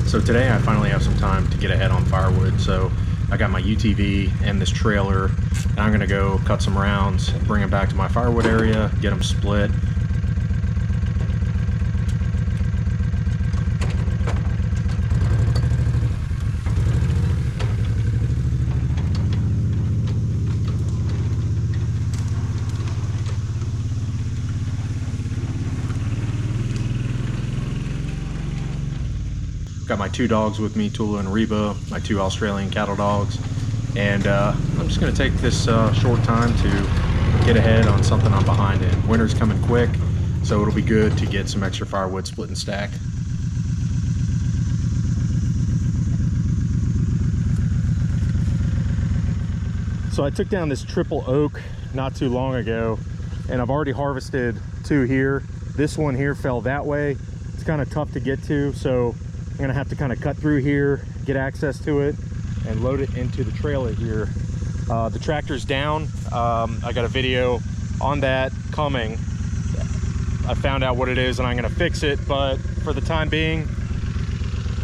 So today I finally have some time to get ahead on firewood, so I got my UTV and this trailer, and I'm gonna go cut some rounds, bring them back to my firewood area, get them split. Got my two dogs with me, Tula and Reba, my two Australian cattle dogs. And I'm just gonna take this short time to get ahead on something I'm behind in. Winter's coming quick, so it'll be good to get some extra firewood split and stack. So I took down this triple oak not too long ago, and I've already harvested two here. This one here fell that way. It's kind of tough to get to, so I'm gonna have to kind of cut through here, get access to it, and load it into the trailer here. The tractor's down. I got a video on that coming. I found out what it is and I'm gonna fix it, but for the time being,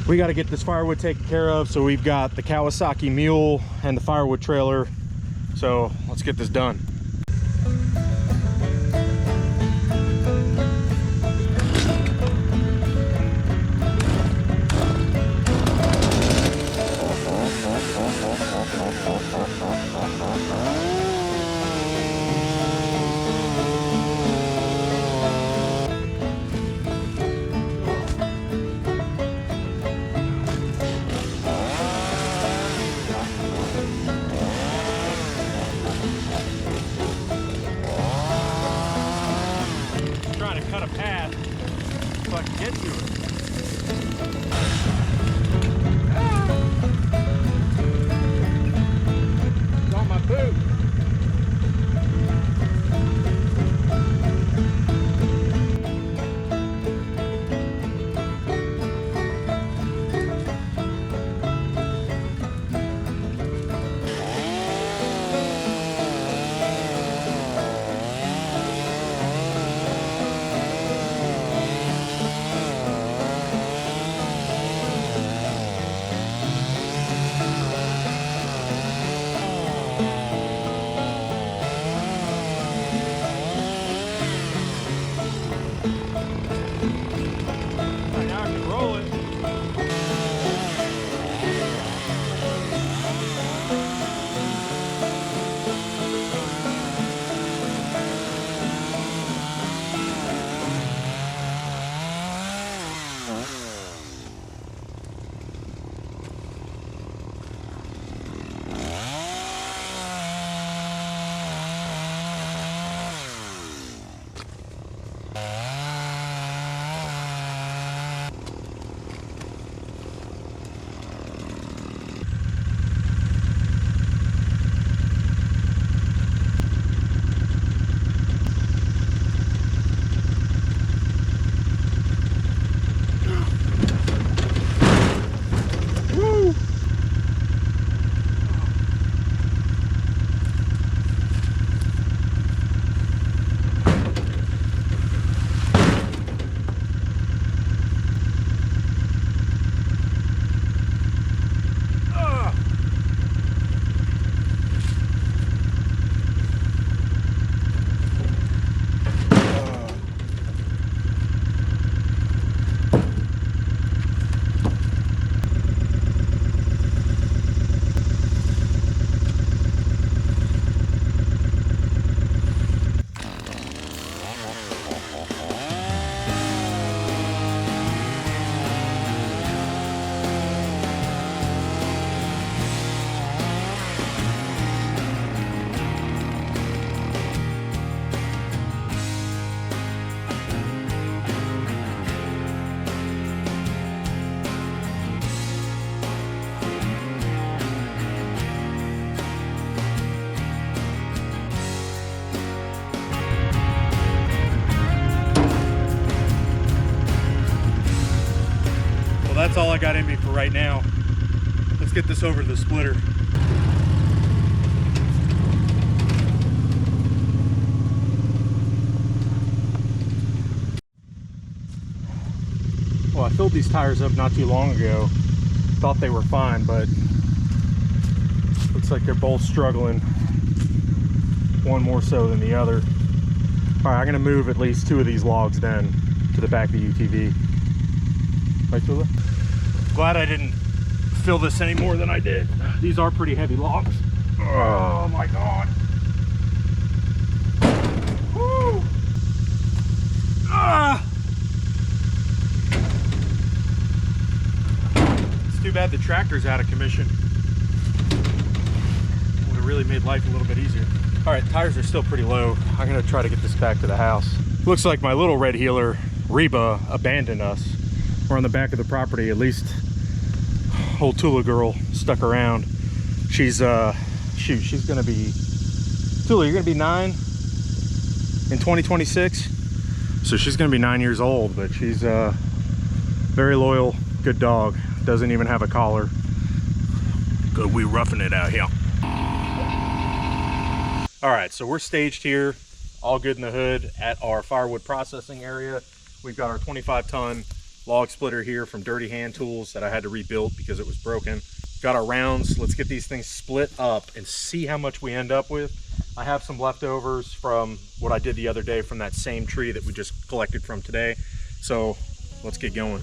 we gotta get this firewood taken care of. So we've got the Kawasaki mule and the firewood trailer. So let's get this done. Trying to cut a path so I can get to it. It's on my boot. That's all I got in me for right now. Let's get this over to the splitter. Well, I filled these tires up not too long ago. Thought they were fine, but looks like they're both struggling. One more so than the other. All right, I'm gonna move at least 2 of these logs then to the back of the UTV. Right, Tula? Glad I didn't fill this any more than I did. These are pretty heavy logs. Oh my God. Woo! Ah! It's too bad the tractor's out of commission. Would have really made life a little bit easier. All right, tires are still pretty low. I'm gonna try to get this back to the house. Looks like my little red heeler, Reba, abandoned us. We're on the back of the property. At least old Tula girl stuck around. She's shoot, she's gonna be, Tula, you're gonna be 9 in 2026. So she's gonna be 9 years old, but she's very loyal, good dog. Doesn't even have a collar. Good, we roughing it out here. All right, so we're staged here, all good in the hood at our firewood processing area. We've got our 25-ton log splitter here from Dirty Hand Tools that I had to rebuild because it was broken. Got our rounds. Let's get these things split up and see how much we end up with. I have some leftovers from what I did the other day from that same tree that we just collected from today. So let's get going.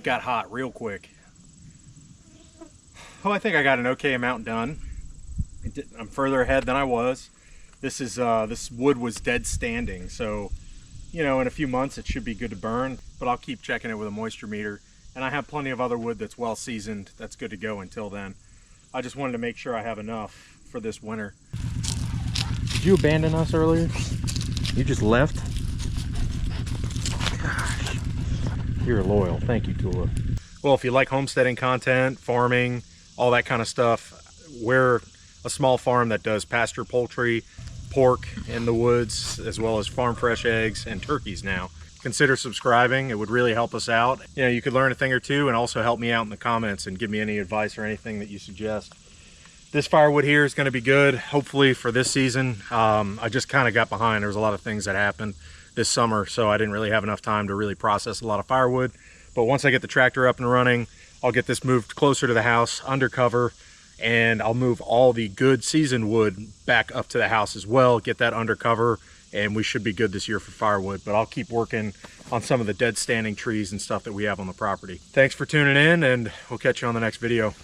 Got hot real quick. Oh, I think I got an okay amount done. I'm further ahead than I was. This is this wood was dead standing, so you know, in a few months it should be good to burn, but I'll keep checking it with a moisture meter. And I have plenty of other wood that's well seasoned that's good to go until then. I just wanted to make sure I have enough for this winter. Did you abandon us earlier? You just left? Gosh. You're loyal. Thank you, Tula. Well, if you like homesteading content, farming, all that kind of stuff, we're a small farm that does pasture poultry, pork in the woods, as well as farm fresh eggs and turkeys now. Consider subscribing. It would really help us out. You know, you could learn a thing or two and also help me out in the comments and give me any advice or anything that you suggest. This firewood here is going to be good, hopefully, for this season. I just kind of got behind. There was a lot of things that happened this summer, so I didn't really have enough time to really process a lot of firewood. But once I get the tractor up and running, I'll get this moved closer to the house, undercover, and I'll move all the good seasoned wood back up to the house as well, get that undercover and we should be good this year for firewood. But I'll keep working on some of the dead standing trees and stuff that we have on the property. Thanks for tuning in, and we'll catch you on the next video.